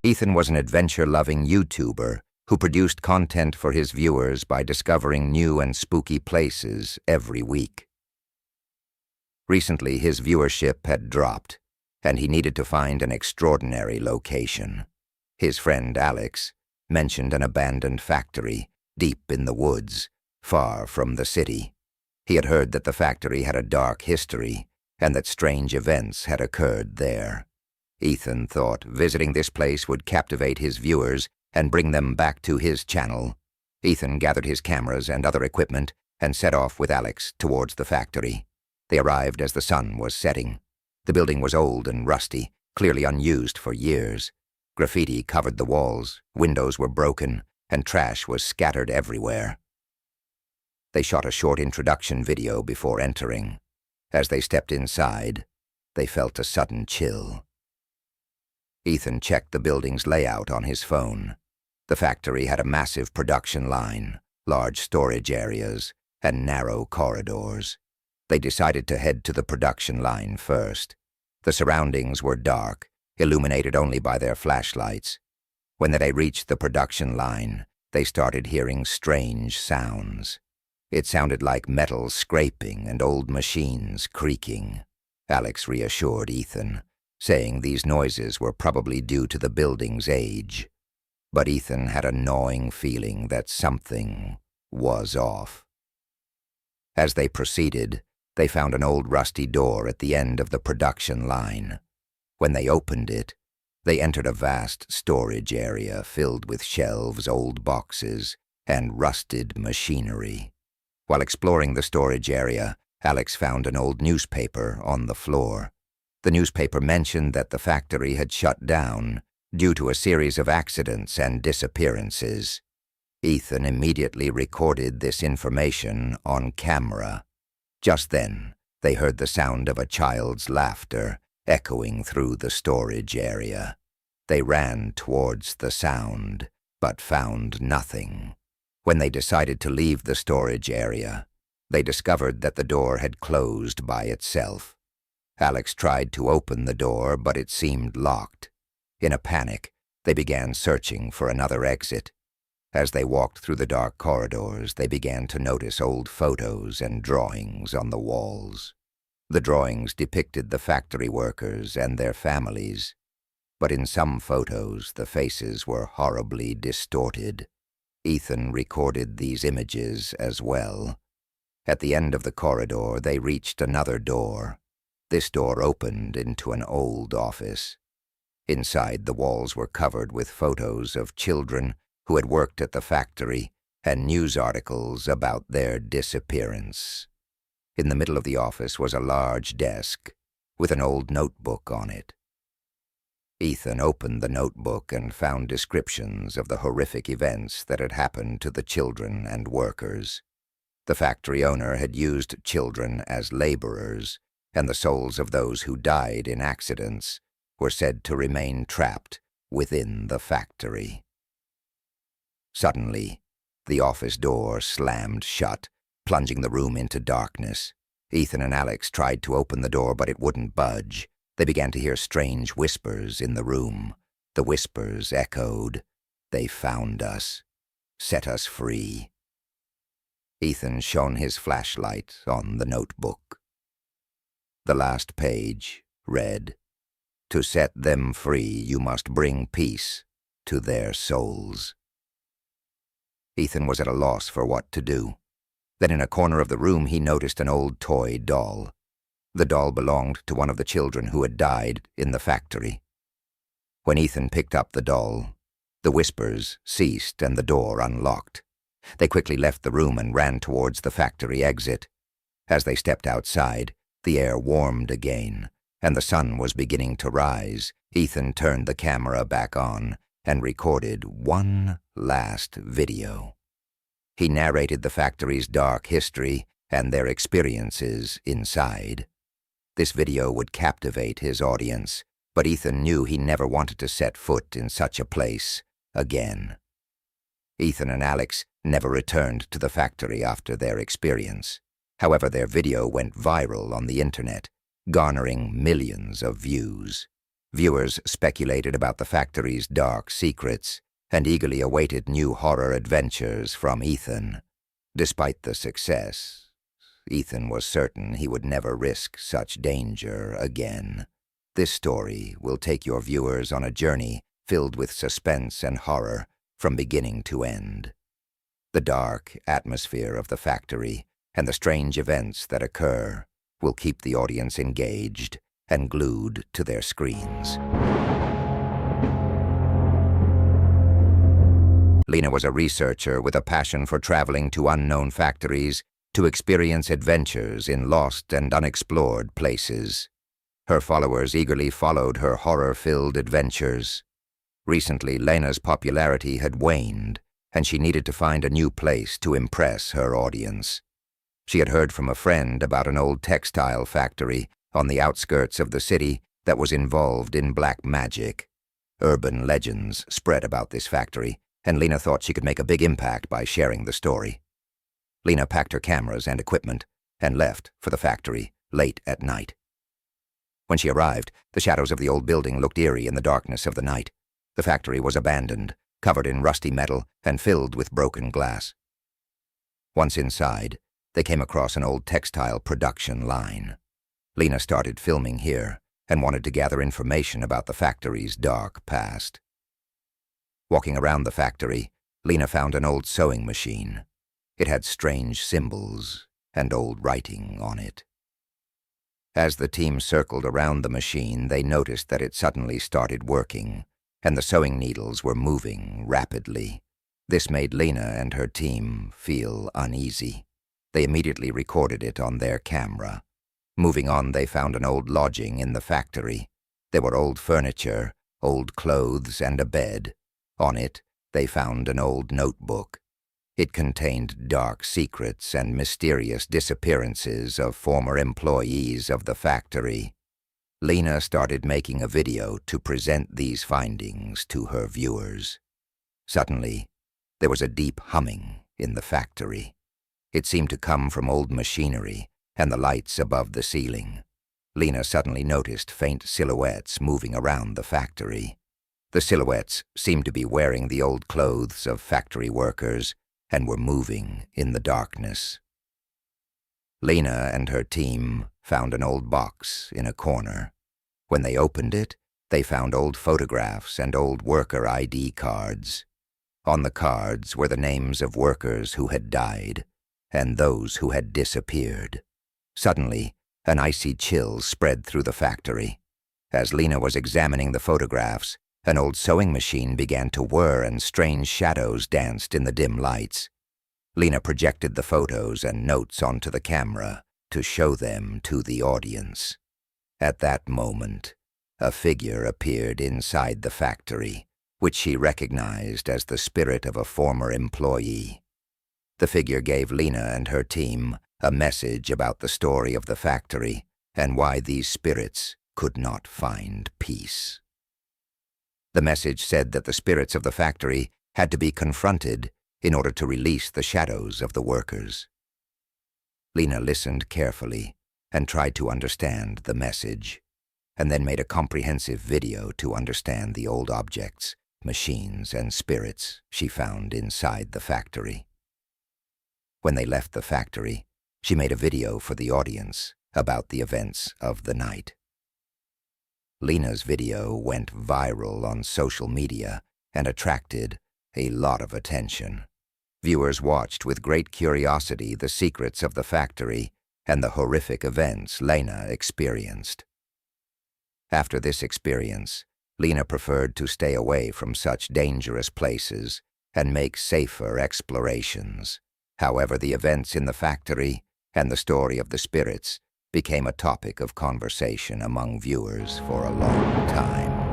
Ethan was an adventure-loving YouTuber who produced content for his viewers by discovering new and spooky places every week. Recently, his viewership had dropped, and he needed to find an extraordinary location. His friend Alex mentioned an abandoned factory deep in the woods, far from the city. He had heard that the factory had a dark history and that strange events had occurred there. Ethan thought visiting this place would captivate his viewers and bring them back to his channel. Ethan gathered his cameras and other equipment and set off with Alex towards the factory. They arrived as the sun was setting. The building was old and rusty, clearly unused for years. Graffiti covered the walls, windows were broken, and trash was scattered everywhere. They shot a short introduction video before entering. As they stepped inside, they felt a sudden chill. Ethan checked the building's layout on his phone. The factory had a massive production line, large storage areas, and narrow corridors. They decided to head to the production line first. The surroundings were dark, illuminated only by their flashlights. When they reached the production line, they started hearing strange sounds. It sounded like metal scraping and old machines creaking. Alex reassured Ethan, saying these noises were probably due to the building's age. But Ethan had a gnawing feeling that something was off. As they proceeded, they found an old rusty door at the end of the production line. When they opened it, they entered a vast storage area filled with shelves, old boxes, and rusted machinery. While exploring the storage area, Alex found an old newspaper on the floor. The newspaper mentioned that the factory had shut down due to a series of accidents and disappearances. Ethan immediately recorded this information on camera. Just then, they heard the sound of a child's laughter echoing through the storage area. They ran towards the sound, but found nothing. When they decided to leave the storage area, they discovered that the door had closed by itself. Alex tried to open the door, but it seemed locked. In a panic, they began searching for another exit. As they walked through the dark corridors, they began to notice old photos and drawings on the walls. The drawings depicted the factory workers and their families, but in some photos the faces were horribly distorted. Ethan recorded these images as well. At the end of the corridor, they reached another door. This door opened into an old office. Inside, the walls were covered with photos of children who had worked at the factory and news articles about their disappearance. In the middle of the office was a large desk with an old notebook on it. Ethan opened the notebook and found descriptions of the horrific events that had happened to the children and workers. The factory owner had used children as laborers, and the souls of those who died in accidents were said to remain trapped within the factory. Suddenly, the office door slammed shut, plunging the room into darkness. Ethan and Alex tried to open the door, but it wouldn't budge. They began to hear strange whispers in the room. The whispers echoed, "They found us. Set us free." Ethan shone his flashlight on the notebook. The last page read, "To set them free, you must bring peace to their souls." Ethan was at a loss for what to do. Then in a corner of the room he noticed an old toy doll. The doll belonged to one of the children who had died in the factory. When Ethan picked up the doll, the whispers ceased and the door unlocked. They quickly left the room and ran towards the factory exit. As they stepped outside, the air warmed again, and the sun was beginning to rise. Ethan turned the camera back on and recorded one last video. He narrated the factory's dark history and their experiences inside. This video would captivate his audience, but Ethan knew he never wanted to set foot in such a place again. Ethan and Alex never returned to the factory after their experience. However, their video went viral on the internet, garnering millions of views. Viewers speculated about the factory's dark secrets and eagerly awaited new horror adventures from Ethan. Despite the success, Ethan was certain he would never risk such danger again. This story will take your viewers on a journey filled with suspense and horror from beginning to end. The dark atmosphere of the factory and the strange events that occur will keep the audience engaged and glued to their screens. Lena was a researcher with a passion for traveling to unknown factories to experience adventures in lost and unexplored places. Her followers eagerly followed her horror-filled adventures. Recently, Lena's popularity had waned, and she needed to find a new place to impress her audience. She had heard from a friend about an old textile factory on the outskirts of the city that was involved in black magic. Urban legends spread about this factory, and Lena thought she could make a big impact by sharing the story. Lena packed her cameras and equipment and left for the factory late at night. When she arrived, the shadows of the old building looked eerie in the darkness of the night. The factory was abandoned, covered in rusty metal and filled with broken glass. Once inside, they came across an old textile production line. Lena started filming here and wanted to gather information about the factory's dark past. Walking around the factory, Lena found an old sewing machine. It had strange symbols and old writing on it. As the team circled around the machine, they noticed that it suddenly started working, and the sewing needles were moving rapidly. This made Lena and her team feel uneasy. They immediately recorded it on their camera. Moving on, they found an old lodging in the factory. There were old furniture, old clothes, and a bed. On it, they found an old notebook. It contained dark secrets and mysterious disappearances of former employees of the factory. Lena started making a video to present these findings to her viewers. Suddenly, there was a deep humming in the factory. It seemed to come from old machinery and the lights above the ceiling. Lena suddenly noticed faint silhouettes moving around the factory. The silhouettes seemed to be wearing the old clothes of factory workers and were moving in the darkness. Lena and her team found an old box in a corner. When they opened it, they found old photographs and old worker ID cards. On the cards were the names of workers who had died and those who had disappeared. Suddenly, an icy chill spread through the factory. As Lena was examining the photographs, an old sewing machine began to whir and strange shadows danced in the dim lights. Lena projected the photos and notes onto the camera to show them to the audience. At that moment, a figure appeared inside the factory, which she recognized as the spirit of a former employee. The figure gave Lena and her team a message about the story of the factory and why these spirits could not find peace. The message said that the spirits of the factory had to be confronted in order to release the shadows of the workers. Lena listened carefully and tried to understand the message, and then made a comprehensive video to understand the old objects, machines, and spirits she found inside the factory. When they left the factory, she made a video for the audience about the events of the night. Lena's video went viral on social media and attracted a lot of attention. Viewers watched with great curiosity the secrets of the factory and the horrific events Lena experienced. After this experience, Lena preferred to stay away from such dangerous places and make safer explorations. However, the events in the factory and the story of the spirits became a topic of conversation among viewers for a long time.